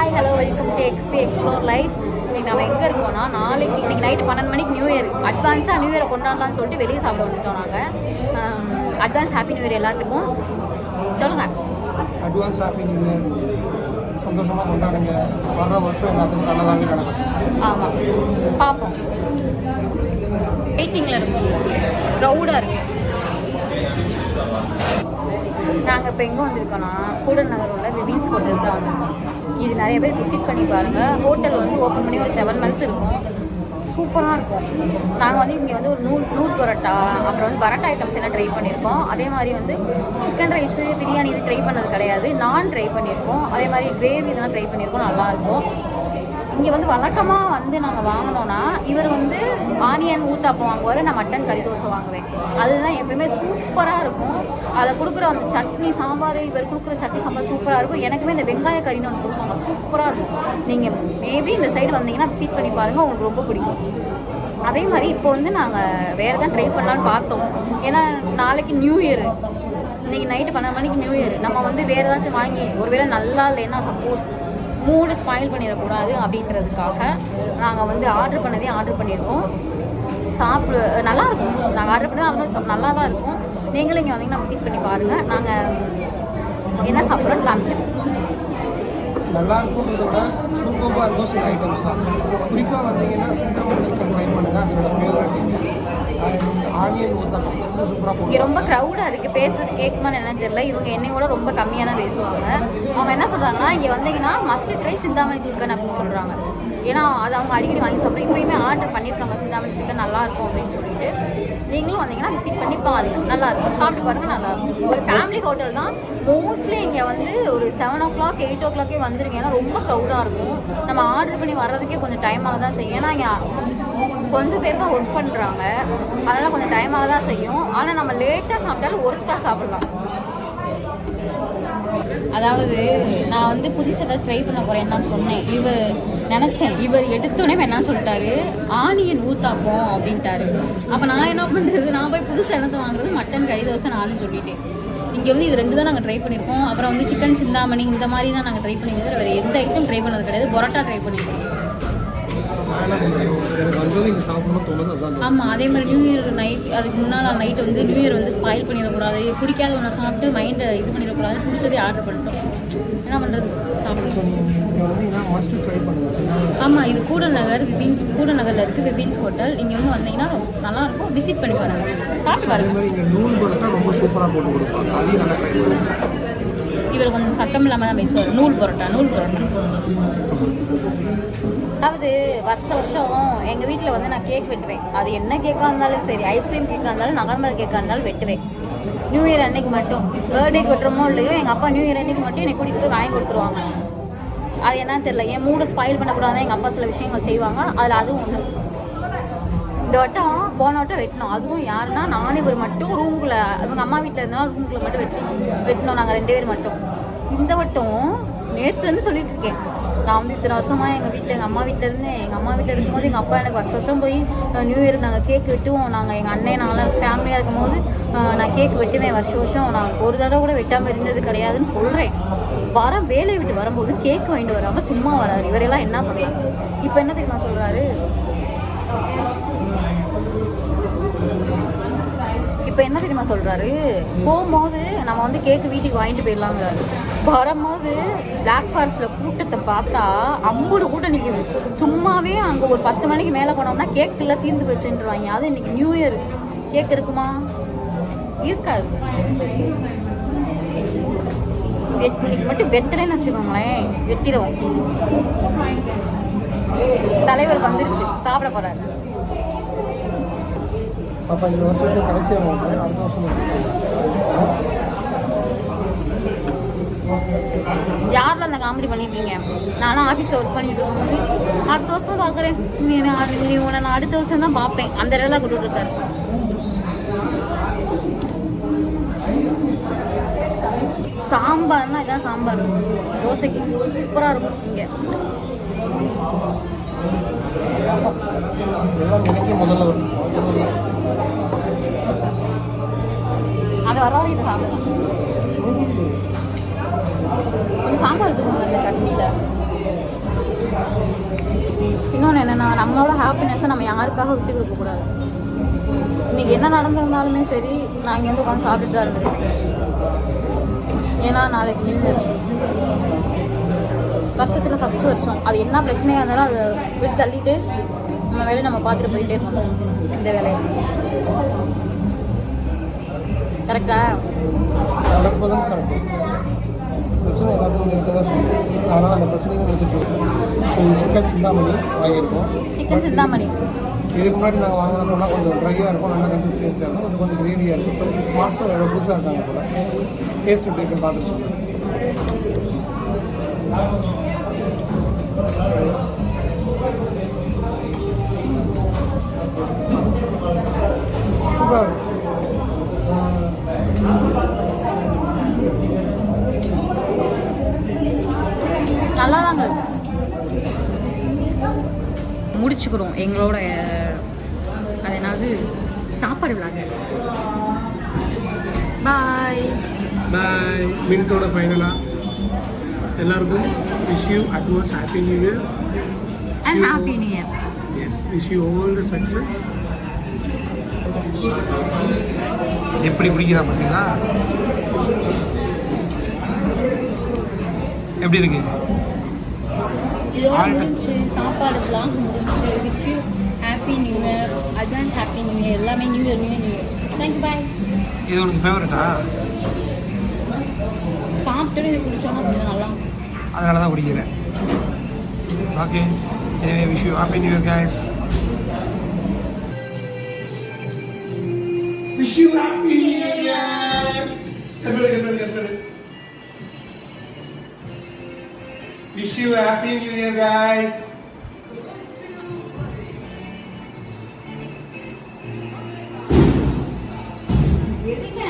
Hi hello welcome to XP explore life. இன்றைக்கி நம்ம எங்கே இருக்கோம்னா, இன்றைக்கி நைட்டு 12 மணிக்கு நியூ இயர். அட்வான்ஸாக நியூ இயரை கொண்டாடலான்னு சொல்லிட்டு வெளியே சாப்பிட வந்துட்டோம். நாங்கள் அட்வான்ஸ் ஹாப்பி நியூ இயர் எல்லாத்துக்கும். சொல்லுங்கள். Advance happy new year. சந்தோஷமாக கொண்டாடுங்க. வர்ற வருஷம் எல்லாத்துக்கும் நல்லதாகவே நடக்கும். ஆமாம், பார்ப்போம். வெயிட்டிங்கில் இருக்கும், க்ரௌடாக இருக்குது. நாங்கள் இப்போ எங்கே வந்திருக்கோன்னா, கூடல் நகர் உள்ள விவின்ஸ் ஹோட்டல் தான் வந்திருக்கோம். இது நிறைய பேர் விசிட் பண்ணி பாருங்கள். ஹோட்டல் வந்து ஓப்பன் பண்ணி ஒரு 7 மந்த் இருக்கும். சூப்பராக இருக்கும். நாங்கள் வந்து இங்கே வந்து ஒரு நூல் பரோட்டா, அப்புறம் வந்து பரோட்டா ஐட்டம்ஸ் எல்லாம் ட்ரை பண்ணியிருக்கோம். அதே மாதிரி வந்து சிக்கன் ரைஸு, பிரியாணி இது ட்ரை பண்ணது கிடையாது. நான் ட்ரை பண்ணியிருக்கோம். அதே மாதிரி கிரேவி இதெல்லாம் ட்ரை பண்ணியிருக்கோம். நல்லாயிருக்கும். இங்கே வந்து வழக்கமாக வந்து நாங்கள் வாங்கினோன்னா, இவர் வந்து ஆனியன் ஊத்தாப்பம் வாங்குவார், நான் மட்டன் கறி தோசை வாங்குவேன். அதுதான் எப்பயுமே சூப்பராக இருக்கும். அதை கொடுக்குற அந்த சட்னி சாம்பார், இவர் கொடுக்குற சட்னி சாம்பார் சூப்பராக இருக்கும். எனக்குமே இந்த வெங்காய கறின்னு ஒன்று கொடுப்பாங்க, சூப்பராக இருக்கும். நீங்கள் மேபி இந்த சைடு வந்தீங்கன்னா விசிட் பண்ணி பாருங்கள், உங்களுக்கு ரொம்ப பிடிக்கும். அதே மாதிரி இப்போ வந்து நாங்கள் வேறு தான் ட்ரை பண்ணலான்னு பார்த்தோம். ஏன்னா நாளைக்கு நியூ இயர், இன்றைக்கி நைட்டு 12 மணிக்கு நியூ இயர். நம்ம வந்து வேறு ஏதாச்சும் வாங்கி ஒருவேளை நல்லா இல்லைன்னா சப்போஸ் மூடு ஸ்பாயில் பண்ணிடக்கூடாது அப்படின்றதுக்காக நாங்கள் வந்து ஆர்டர் பண்ணியிருக்கோம். நல்லாயிருக்கும். நாங்கள் ஆர்டர் பண்ணி அப்புறம் நல்லா தான் இருக்கும். நீங்களும் இங்கே வந்தீங்கன்னா நம்ம சீட் பண்ணி பாருங்கள். நாங்கள் என்ன சாப்பிட்றோன்னு காமிக்கிறோம். நல்லா இருக்கும்ன்றத விட சூப்பராக இருக்கும் சில ஐட்டம்ஸ்லாம். குறிப்பாக வந்தீங்கன்னா சிந்தாமணி சிக்கன் ட்ரை பண்ணுங்கள், அதோட ஃபேவரட். ஆனியன் ஊத்தாப்பம் ரொம்ப சூப்பராக போகும். இங்கே ரொம்ப க்ரௌடாக இருக்குது. பேசுறது கேட்குமான்னு என்னன்னு தெரியல. இவங்க என்னையோட ரொம்ப கம்மியாக தான் பேசுவாங்க. அவங்க என்ன சொல்கிறாங்கன்னா, இங்கே வந்தீங்கன்னா மஸ்ட் ட்ரை சிந்தாமணி சிக்கன் அப்படின்னு சொல்கிறாங்க. ஏன்னா அது அவங்க அடிக்கடி வாங்கி சாப்பிட்றோம். இப்போயுமே ஆர்டர் பண்ணியிருக்காங்க, சிந்தாமணி சிக்கன் நல்லாயிருக்கும் அப்படின்னு சொல்லிட்டு. நீங்களும் வந்தீங்கன்னா விசிட் பண்ணி பாருங்க, நல்லாயிருக்கும். சாப்பிட்டு பாருங்கள், நல்லாயிருக்கும். ஒரு ஃபேமிலி ஹோட்டல் தான். மோஸ்ட்லி இங்கே வந்து ஒரு 7 o'clock 8 o'clock வந்துருங்க. ஏன்னா ரொம்ப க்ரௌடாக இருக்கும். நம்ம ஆர்டர் பண்ணி வர்றதுக்கே கொஞ்சம் டைம் ஆக தான் செய்யும். ஏன்னா இங்கே கொஞ்சம் பேர் தான் ஒர்க் பண்ணுறாங்க, அதனால் கொஞ்சம் டைம் ஆக தான் செய்யும். ஆனால் நம்ம லேட்டாக சாப்பிட்டாலும் ஒர்க்காக சாப்பிட்லாம். அதாவது நான் வந்து புதுசாக ஏதாவது ட்ரை பண்ண போகிறேன்னு தான் சொன்னேன். இவர் எடுத்தோடனே என்ன சொல்லிட்டாரு, ஆனியன் ஊத்தாப்போம் அப்படின்ட்டாரு. அப்போ நான் என்ன பண்ணுறது, நான் போய் புதுசாக இடத்த வாங்குறது மட்டன் கறி தோசை நானும் சொல்லிட்டேன். இங்கே வந்து இது 2 தான் நாங்கள் ட்ரை பண்ணியிருக்கோம். அப்புறம் வந்து சிக்கன் சிந்தாமணி இந்த மாதிரி தான் நாங்கள் ட்ரை பண்ணியிருக்கோம். வேறு எந்த ஐட்டம் ட்ரை பண்ணது கிடையாது. பரோட்டா ட்ரை பண்ணியிருக்கோம். ஆமாம், அதே மாதிரி நியூ இயர் நைட், அதுக்கு முன்னால் நைட் வந்து நியூ இயர் வந்து ஸ்பாயில் பண்ணிடக்கூடாது, பிடிக்காத ஒன்றை சாப்பிட்டு மைண்டை இது பண்ணிடக்கூடாது, பிடிச்சதே ஆர்டர் பண்ணிட்டோம். என்ன பண்ணுறது, சாப்பிடுவோம். ஆமாம், இது கூடல் நகரில் இருக்குது விபின்ஸ் ஹோட்டல். இங்கே வந்து வந்தீங்கன்னா நல்லாயிருக்கும். விசிட் பண்ணி பாருங்கள், சாப்பிட்டு பாருங்கள். இவர் கொஞ்சம் சத்தம் இல்லாமல் தான் பேசுவார். நூல் பரோட்டா. அதாவது வருஷம் எங்கள் வீட்டில் வந்து நான் கேக் வெட்டுவேன். அது என்ன கேக்காக இருந்தாலும் சரி, ஐஸ்கிரீம் கேக்காக இருந்தாலும் நார்மல் கேக்காக இருந்தாலும் வெட்டுவேன். நியூ இயர் அன்னைக்கு மட்டும், பர்த்டேக்கு வெட்டுறமோ இல்லையோ, எங்கள் அப்பா நியூ இயர் அன்னைக்கு மட்டும் என்னை கூட்டிகிட்டு போய் வாங்கி கொடுத்துருவாங்க. அது என்னன்னு தெரியல, என் மூடை ஸ்பாயில் பண்ணக்கூடாது. எங்கள் அப்பா சில விஷயங்கள் செய்வாங்க, அதில் அதுவும் ஒன்று. இந்த வட்டம் போன வட்டம் வெட்டினோம். அதுவும் யாருன்னா நானும் இவர் மட்டும் ரூமுக்குள்ளே, அவங்க அம்மா வீட்டில் இருந்தாலும் ரூமுக்குள்ளே மட்டும் வெட்டினோம் நாங்கள் 2 பேர் மட்டும். இந்த வட்டம் நேற்றுலேருந்து சொல்லிட்டு இருக்கேன். நான் வந்து இத்தனை வருஷமாக எங்கள் வீட்டில், எங்கள் அம்மா வீட்டில் இருந்தேன். எங்கள் அம்மா வீட்டில் இருக்கும்போது எங்கள் அப்பா எனக்கு வருஷம் போய் நியூ இயர் நாங்கள் கேக் வெட்டுவோம். நாங்கள் எங்கள் அண்ணன் நாங்களாம் ஃபேமிலியாக இருக்கும்போது நான் கேக் வெட்டுவேன் வருஷம். நான் ஒரு தடவை கூட வெட்டாமல் இருந்தது கிடையாதுன்னு சொல்கிறேன். வேலையை விட்டு வரும்போது கேக் வாங்கிட்டு வராமல் சும்மா வராது. இவரெல்லாம் என்ன பண்ணலாம்? இப்போ என்ன தெரியுமா சொல்கிறாரு, போகும்போது நம்ம வந்து கேக்கு வீட்டுக்கு வாங்கிட்டு போயிடலாங்க. வரும்போது பிளாக் ஃபாரஸ்ட்டில் கூட்டத்தை பார்த்தா அம்புடு கூட்டம் நிற்கிது. சும்மாவே அங்கே ஒரு 10 மணிக்கு மேலே போனோம்னா கேக்கெல்லாம் தீர்ந்து போச்சுன்றாங்க. அது இன்றைக்கி நியூ இயர், கேக் இருக்குமா? இருக்காது. இன்னைக்கு மட்டும் வெட்டலைன்னு வச்சுக்கோங்களேன், வெட்டிடுவோம். தலைவர் வந்துருச்சு, சாப்பிட போகிறாரு. அப்போ இந்த வருஷத்துக்கு கடைசியாக அடுத்த வருஷம் யாரில் அந்த காமெடி பண்ணியிருக்கீங்க? நானும் ஆஃபீஸில் ஒர்க் பண்ணிட்டு இருக்கும்போது அடுத்த வருஷம் பார்க்குறேன், நீ உன்னை நான் அடுத்த வருஷம் தான் பார்ப்பேன், அந்த இடம்லாம் கொடுத்துருக்காரு. சாம்பார்னா இதான் சாம்பார் தோசைக்கு சூப்பராக இருக்கும். இங்கே அது வர வரைக்கும் சாப்பிடுங்க. கொஞ்சம் சாம்பார் இருக்குங்க அந்த சட்னியில். நம்மளோட ஹாப்பினஸ்ஸை நம்ம யாருக்காக விட்டு கொடுக்கக்கூடாது. இன்றைக்கி என்ன நடந்திருந்தாலுமே சரி, நான் இங்கே வந்து உட்காந்து சாப்பிட்டுட்டு தான் இருந்திருக்கேன். ஏன்னா நாளைக்கு நியூ இயர், வருஷத்தில் ஃபஸ்ட்டு வருஷம். அது என்ன பிரச்சனையாக இருந்தாலும் அதை விட்டு தள்ளிட்டு நம்ம வேலையை நம்ம பார்த்துட்டு போயிட்டே இருக்கணும். இந்த வேலையை கரெக்டா நடப்பதும் கரெக்டு. பிரச்சனை எல்லாத்துக்கும் இருக்க தான் சொல்லுவோம். அதனால் அந்த பிரச்சனையை முடிச்சுட்டு இருக்கோம். ஸோ இது சிக்கன் சிந்தாமணி வாங்கியிருக்கோம். சிக்கன் சிந்தாமணி இதுக்கு முன்னாடி நாங்கள் வாங்கினோம்னா கொஞ்சம் ட்ரையாக இருக்கும், நல்லா கன்சிஸ்டன்சியாக இருக்கும், கொஞ்சம் கிரேவியாக இருக்கும். மாதம் எவ்வளோ புதுசாக இருக்காங்க போல். டேஸ்ட் எப்படி இருக்குன்னு பார்த்துட்டு சொல்லுங்கள். சூப்பர். நல்லா தாங்க முடிச்சுக்கிறோம் எங்களோட அது என்னது சாப்பாடு விழாங்க. பாய் பாய். மின்ட்டோட ஃபைனலாக எல்லாருக்கும் wish you advance happy new year and happy new year. Yes, wish you all the success. எப்படி பிடிக்கிறா பார்த்தீங்களா? எப்படி இருக்கு? இதோட முடிஞ்சு சாப்பாடு விழா முடிஞ்சு. Wish you happy new year, advance happy new year. எல்லாமே new year new year new year. Thank you bye. இது உனக்கு ஃபேவரட்டா? சாப்பிட்டு இது குடிச்சோன்னா கொஞ்சம் நல்லா. அதனால தான் குடிக்கிறேன். ஓகே, எனவே wish you happy new year guys. Wish you happy new year. Wish you happy new year guys. எடுங்க.